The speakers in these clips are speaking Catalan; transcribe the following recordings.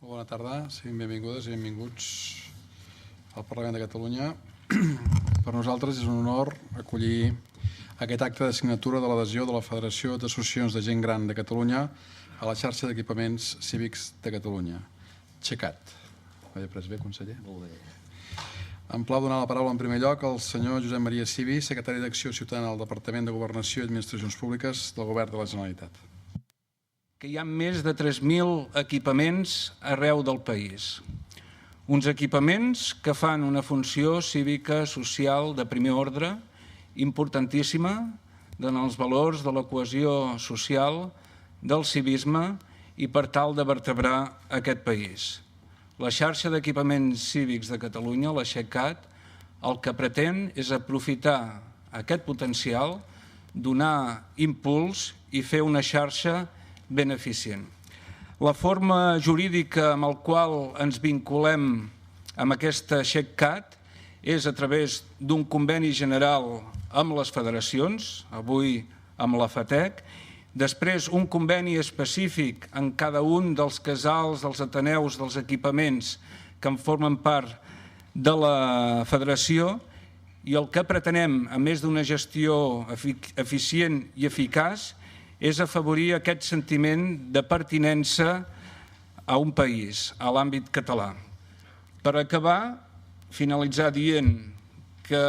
Bona tarda, siguin benvingudes i benvinguts al Parlament de Catalunya. Per nosaltres és un honor acollir aquest acte de signatura de l'adhesió de la Federació d'Associacions de Gent Gran de Catalunya a la xarxa d'equipaments cívics de Catalunya, XECAT. Ho he pres bé, conseller? Molt bé. Em plau donar la paraula en primer lloc al senyor Josep Maria Civi, secretari d'Acció Ciutadana del Departament de Governació i Administracions Públiques del Govern de la Generalitat. Que hi ha més de 3.000 equipaments arreu del país. Uns equipaments que fan una funció cívica, social, de primer ordre, importantíssima, en els valors de la cohesió social, del civisme i per tal de vertebrar aquest país. La xarxa d'equipaments cívics de Catalunya, la XECAT, el que pretén és aprofitar aquest potencial, donar impuls i fer una xarxa ben eficient. La forma jurídica amb la qual ens vinculem amb aquesta XECAT és a través d'un conveni general amb les federacions, avui amb la FATEC, després un conveni específic en cada un dels casals, dels ateneus, dels equipaments que en formen part de la federació, i el que pretenem, a més d'una gestió eficient i eficaç, és afavorir aquest sentiment de pertinença a un país, a l'àmbit català. Per acabar, finalitzar dient que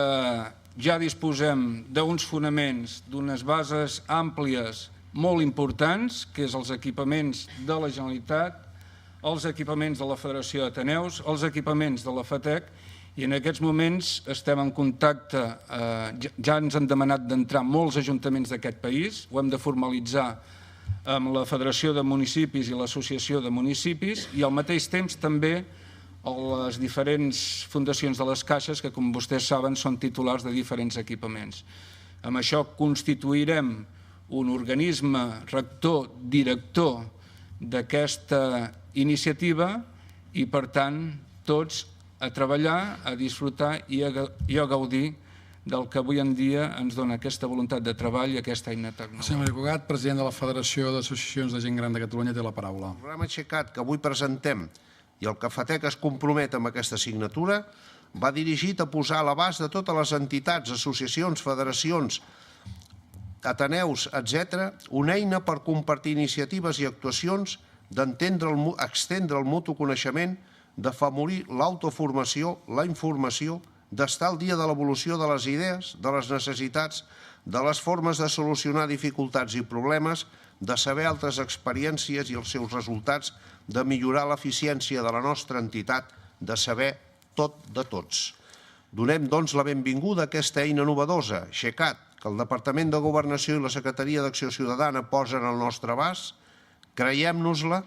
ja disposem d'uns fonaments, d'unes bases àmplies molt importants, que és els equipaments de la Generalitat, els equipaments de la Federació d'Ateneus, els equipaments de la FATEC, i en aquests moments estem en contacte, ja ens han demanat d'entrar molts ajuntaments d'aquest país, ho hem de formalitzar amb la Federació de Municipis i l'Associació de Municipis, i al mateix temps també les diferents fundacions de les caixes que, com vostès saben, són titulars de diferents equipaments. Amb això constituirem un organisme rector, director d'aquesta iniciativa i, per tant, tots a treballar, a disfrutar i a gaudir del que avui en dia ens dona aquesta voluntat de treball i aquesta eina tecnològica. Senyor Maria Cugat, president de la Federació d'Associacions de Gent Gran de Catalunya, té la paraula. El programa XECAT que avui presentem i el que FATEC es compromet amb aquesta signatura va dirigit a posar a l'abast de totes les entitats, associacions, federacions, ateneus, etc., una eina per compartir iniciatives i actuacions, d'estendre el mutu coneixement, d'afavorir l'autoformació, la informació, d'estar al dia de l'evolució de les idees, de les necessitats, de les formes de solucionar dificultats i problemes, de saber altres experiències i els seus resultats, de millorar l'eficiència de la nostra entitat, de saber tot de tots. Donem, doncs, la benvinguda a aquesta eina novedosa, XECAT, que el Departament de Governació i la Secretaria d'Acció Ciutadana posen al nostre abast. Creiem-nos-la,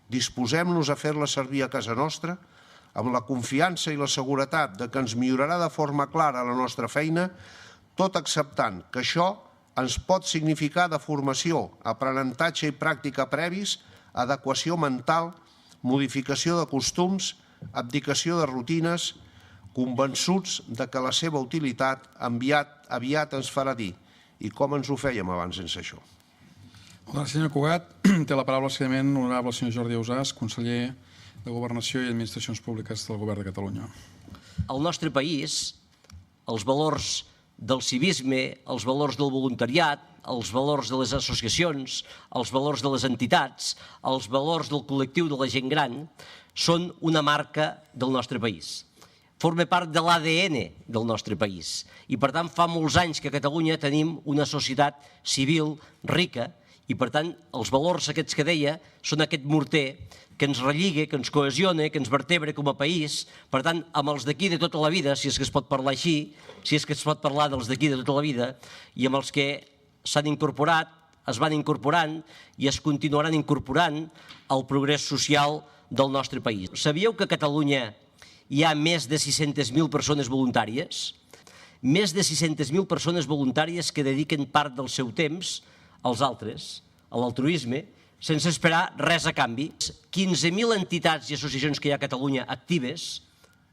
disposem-nos a fer-la servir a casa nostra, amb la confiança i la seguretat que ens millorarà de forma clara la nostra feina, tot acceptant que això ens pot significar de formació, aprenentatge i pràctica previs, adequació mental, modificació de costums, abdicació de rutines, convençuts que la seva utilitat aviat ens farà dir. I com ens ho fèiem abans sense això? Gràcies, senyor Cugat. Té la paraula, seguidament, l'honorable senyor Jordi Ausàs, conseller de Governació i Administracions Públiques del Govern de Catalunya. Al nostre país, els valors del civisme, els valors del voluntariat, els valors de les associacions, els valors de les entitats, els valors del col·lectiu de la gent gran, són una marca del nostre país. Forma part de l'ADN del nostre país. I, per tant, fa molts anys que a Catalunya tenim una societat civil rica i, per tant, els valors aquests que deia són aquest morter que ens relliga, que ens cohesiona, que ens vertebra com a país. Per tant, amb els d'aquí de tota la vida, si és que es pot parlar així, si és que es pot parlar dels d'aquí de tota la vida, i amb els que s'han incorporat, es van incorporant i es continuaran incorporant al progrés social del nostre país. Sabíeu que a Catalunya hi ha més de 600.000 persones voluntàries? Més de 600.000 persones voluntàries que dediquen part del seu temps als altres, a l'altruisme, sense esperar res a canvi. 15.000 entitats i associacions que hi ha a Catalunya actives,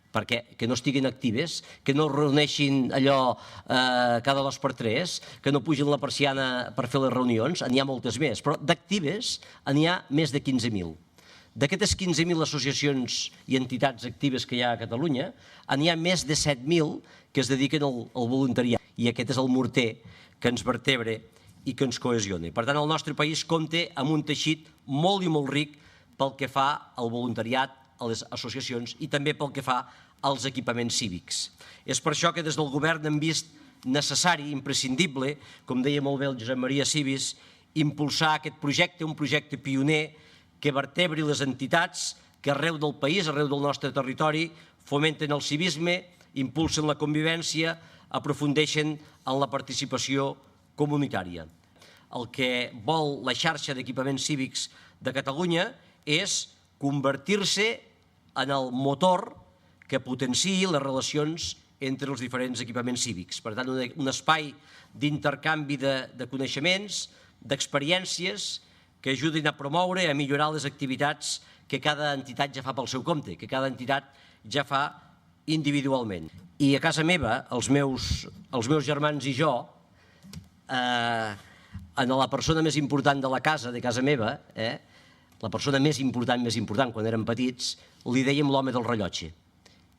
perquè que no estiguin actives, que no reuneixin allò cada 2 per 3, que no pugin la persiana per fer les reunions, n'hi ha moltes més, però d'actives n'hi ha més de 15.000. D'aquestes 15.000 associacions i entitats actives que hi ha a Catalunya, n'hi ha més de 7.000 que es dediquen al voluntariat. I aquest és el morter que ens vertebra i que ens cohesiona. Per tant, el nostre país compta amb un teixit molt i molt ric pel que fa al voluntariat, a les associacions i també pel que fa als equipaments cívics. És per això que des del govern hem vist necessari, imprescindible, com deia molt bé el Josep Maria Civis, impulsar aquest projecte, un projecte pioner que vertebri les entitats que arreu del país, arreu del nostre territori, fomenten el civisme, impulsen la convivència, aprofundeixen en la participació comunitària. El que vol la xarxa d'equipaments cívics de Catalunya és convertir-se en el motor que potenciï les relacions entre els diferents equipaments cívics. Per tant, un espai d'intercanvi de coneixements, d'experiències que ajudin a promoure, a millorar les activitats que cada entitat ja fa pel seu compte, que cada entitat ja fa individualment. I a casa meva, els meus germans i jo, en la persona més important de la casa, de casa meva, la persona més important, quan érem petits, li dèiem l'home del rellotge.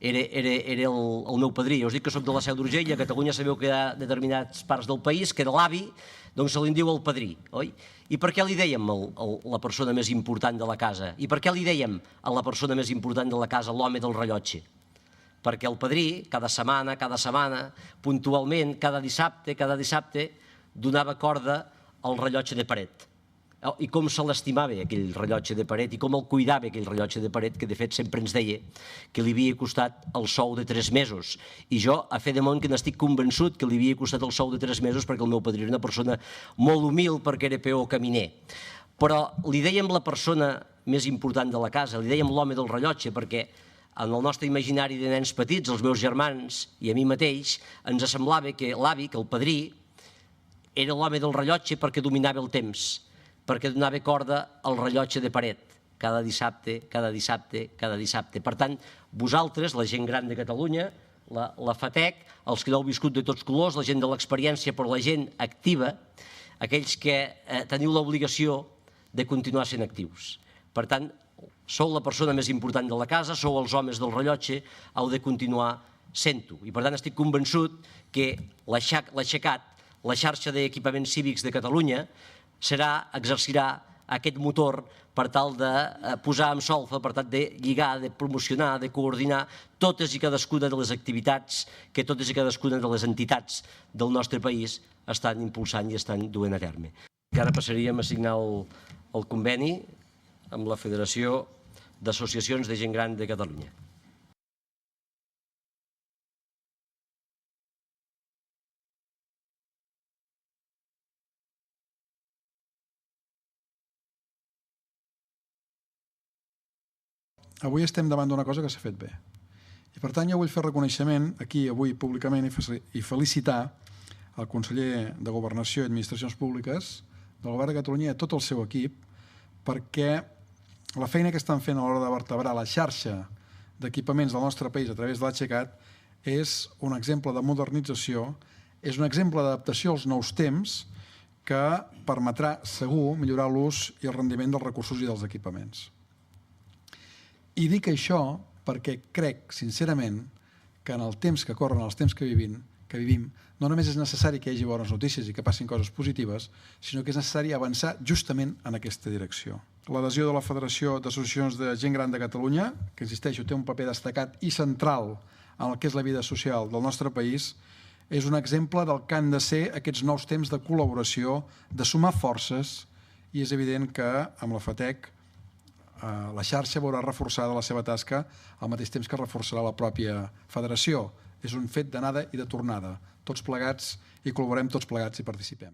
Era el meu padrí. Jo us dic que soc de la Seu d'Urgell, a Catalunya sabeu que hi ha determinades parts del país que de l'avi, doncs se li diu el padrí, oi? I per què li dèiem la persona més important de la casa? I per què li dèiem a la persona més important de la casa l'home del rellotge? Perquè el padrí, cada setmana, puntualment, cada dissabte, donava corda al rellotge de paret. I com se l'estimava aquell rellotge de paret i com el cuidava aquell rellotge de paret, que de fet sempre ens deia que li havia costat el sou de 3 mesos. I jo, a fe de món, que n'estic convençut que li havia costat el sou de 3 mesos perquè el meu padrí era una persona molt humil, perquè era peó caminer. Però li dèiem la persona més important de la casa, li dèiem l'home del rellotge, perquè en el nostre imaginari de nens petits, els meus germans i a mi mateix, ens semblava que l'avi, que el padrí, era l'home del rellotge perquè dominava el temps, perquè donava corda al rellotge de paret, cada dissabte. Per tant, vosaltres, la gent gran de Catalunya, la FATEC, els que l'heu viscut de tots colors, la gent de l'experiència, però la gent activa, aquells que teniu l'obligació de continuar sent actius. Per tant, sou la persona més important de la casa, sou els homes del rellotge, heu de continuar sent-ho. I per tant estic convençut que l'aixecat, la xarxa d'equipaments cívics de Catalunya, exercirà aquest motor per tal de posar en solfa, per tal de lligar, de promocionar, de coordinar totes i cadascuna de les activitats que totes i cadascuna de les entitats del nostre país estan impulsant i estan duent a terme. Ara passaríem a signar el conveni amb la Federació d'Associacions de Gent Gran de Catalunya. Avui estem davant d'una cosa que s'ha fet bé. I per tant jo vull fer reconeixement aquí avui públicament i felicitar el conseller de Governació i Administracions Públiques del Govern de Catalunya i a tot el seu equip, perquè la feina que estan fent a l'hora de vertebrar la xarxa d'equipaments del nostre país a través de l'Aixecat és un exemple de modernització, és un exemple d'adaptació als nous temps que permetrà segur millorar l'ús i el rendiment dels recursos i dels equipaments. I dic això perquè crec, sincerament, que en el temps que corren, els temps que vivim, no només és necessari que hi hagi bones notícies i que passin coses positives, sinó que és necessari avançar justament en aquesta direcció. L'adhesió de la Federació d'Associacions de Gent Gran de Catalunya, que, insisteixo, té un paper destacat i central en el que és la vida social del nostre país, és un exemple del que han de ser aquests nous temps de col·laboració, de sumar forces, i és evident que amb la FATEC la xarxa veurà reforçada la seva tasca al mateix temps que reforçarà la pròpia federació. És un fet d'anada i de tornada. Tots plegats i col·laborem tots plegats i participem.